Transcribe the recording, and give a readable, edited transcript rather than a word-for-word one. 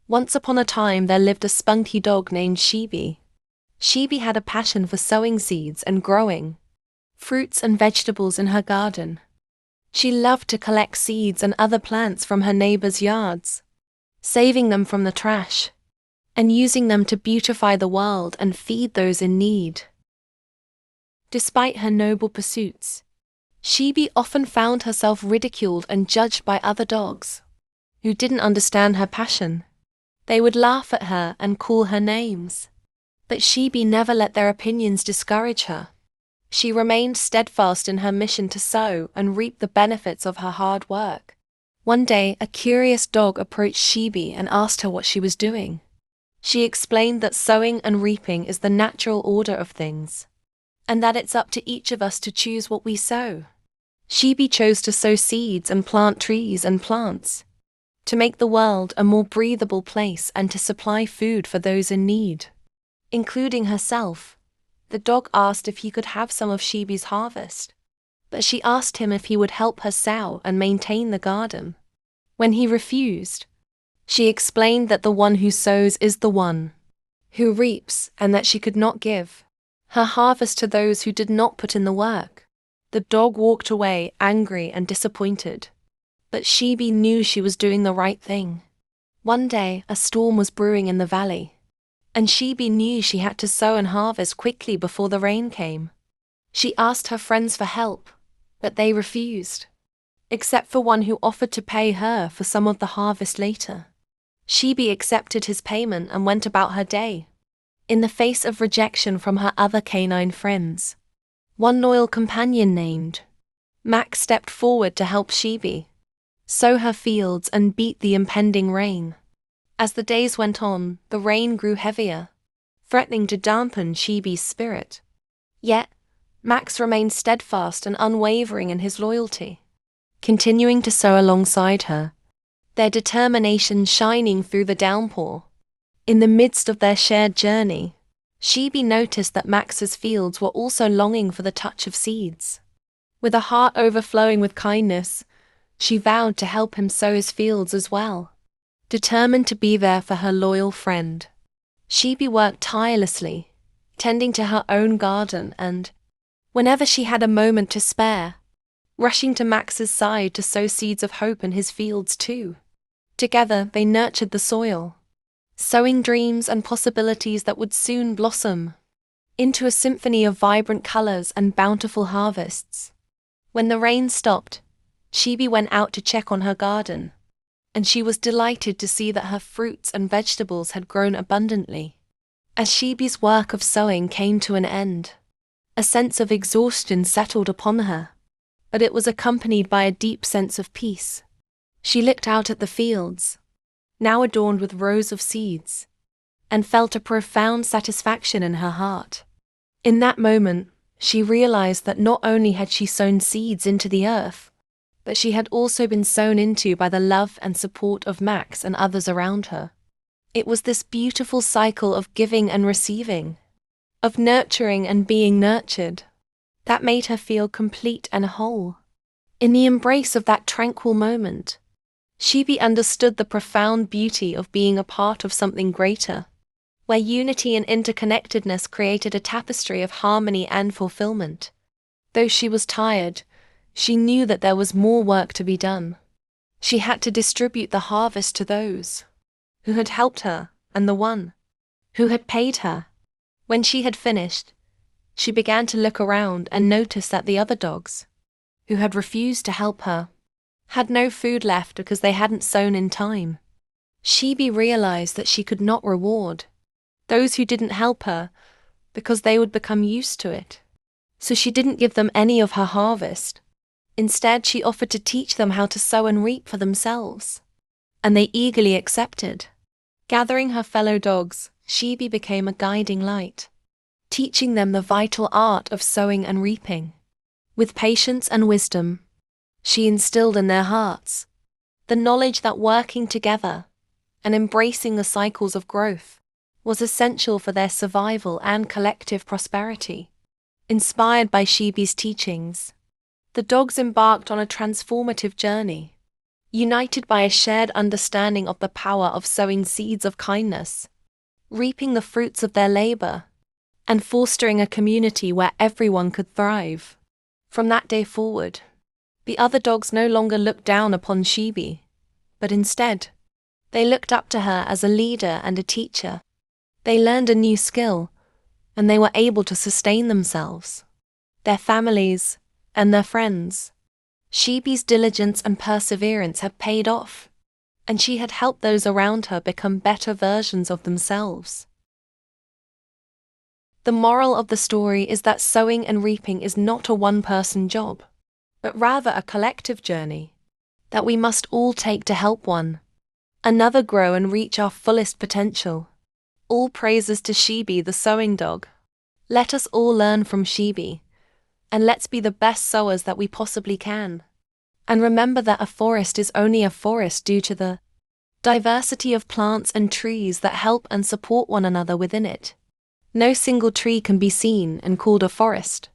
Once upon a time there lived a spunky dog named Shibi. Shibi had a passion for sowing seeds and growing fruits and vegetables in her garden. She loved to collect seeds and other plants from her neighbors' yards, saving them from the trash, and using them to beautify the world and feed those in need. Despite her noble pursuits, Shibi often found herself ridiculed and judged by other dogs, who didn't understand her passion. They would laugh at her and call her names. But Shibi never let their opinions discourage her. She remained steadfast in her mission to sow and reap the benefits of her hard work. One day, a curious dog approached Shibi and asked her what she was doing. She explained that sowing and reaping is the natural order of things, and that it's up to each of us to choose what we sow. Shibi chose to sow seeds and plant trees and plants, to make the world a more breathable place and to supply food for those in need, including herself. The dog asked if he could have some of Shibi's harvest, but she asked him if he would help her sow and maintain the garden. When he refused, she explained that the one who sows is the one who reaps, and that she could not give her harvest to those who did not put in the work. The dog walked away, angry and disappointed, but Shibi knew she was doing the right thing. One day, a storm was brewing in the valley, and Shibi knew she had to sow and harvest quickly before the rain came. She asked her friends for help, but they refused, except for one who offered to pay her for some of the harvest later. Shibi accepted his payment and went about her day. In the face of rejection from her other canine friends, one loyal companion named Max stepped forward to help Shibi sow her fields and beat the impending rain. As the days went on, the rain grew heavier, threatening to dampen Shibi's spirit. Yet, Max remained steadfast and unwavering in his loyalty, continuing to sow alongside her, their determination shining through the downpour. In the midst of their shared journey, Shibi noticed that Max's fields were also longing for the touch of seeds. With a heart overflowing with kindness, she vowed to help him sow his fields as well. Determined to be there for her loyal friend, Shibi worked tirelessly, tending to her own garden and, whenever she had a moment to spare, rushing to Max's side to sow seeds of hope in his fields too. Together they nurtured the soil, sowing dreams and possibilities that would soon blossom into a symphony of vibrant colors and bountiful harvests. When the rain stopped, Shibi went out to check on her garden, and she was delighted to see that her fruits and vegetables had grown abundantly. As Shibi's work of sowing came to an end, a sense of exhaustion settled upon her, but it was accompanied by a deep sense of peace. She looked out at the fields, now adorned with rows of seeds, and felt a profound satisfaction in her heart. In that moment, she realized that not only had she sown seeds into the earth, but she had also been sown into by the love and support of Max and others around her. It was this beautiful cycle of giving and receiving, of nurturing and being nurtured, that made her feel complete and whole. In the embrace of that tranquil moment, Shibi understood the profound beauty of being a part of something greater, where unity and interconnectedness created a tapestry of harmony and fulfillment. Though she was tired, she knew that there was more work to be done. She had to distribute the harvest to those who had helped her and the one who had paid her. When she had finished, she began to look around and notice that the other dogs, who had refused to help her, had no food left because they hadn't sown in time. Shibi realized that she could not reward those who didn't help her because they would become used to it. So she didn't give them any of her harvest. Instead, she offered to teach them how to sow and reap for themselves, and they eagerly accepted. Gathering her fellow dogs, Shibi became a guiding light, teaching them the vital art of sowing and reaping. With patience and wisdom, she instilled in their hearts the knowledge that working together and embracing the cycles of growth was essential for their survival and collective prosperity. Inspired by Shibi's teachings, the dogs embarked on a transformative journey, united by a shared understanding of the power of sowing seeds of kindness, reaping the fruits of their labor, and fostering a community where everyone could thrive. From that day forward, the other dogs no longer looked down upon Shibi, but instead, they looked up to her as a leader and a teacher. They learned a new skill, and they were able to sustain themselves, their families, and their friends. Shibi's diligence and perseverance had paid off, and she had helped those around her become better versions of themselves. The moral of the story is that sowing and reaping is not a one-person job, but rather a collective journey that we must all take to help one another grow and reach our fullest potential. All praises to Shibi the Sowing Dog. Let us all learn from Shibi, and let's be the best sowers that we possibly can. And remember that a forest is only a forest due to the diversity of plants and trees that help and support one another within it. No single tree can be seen and called a forest.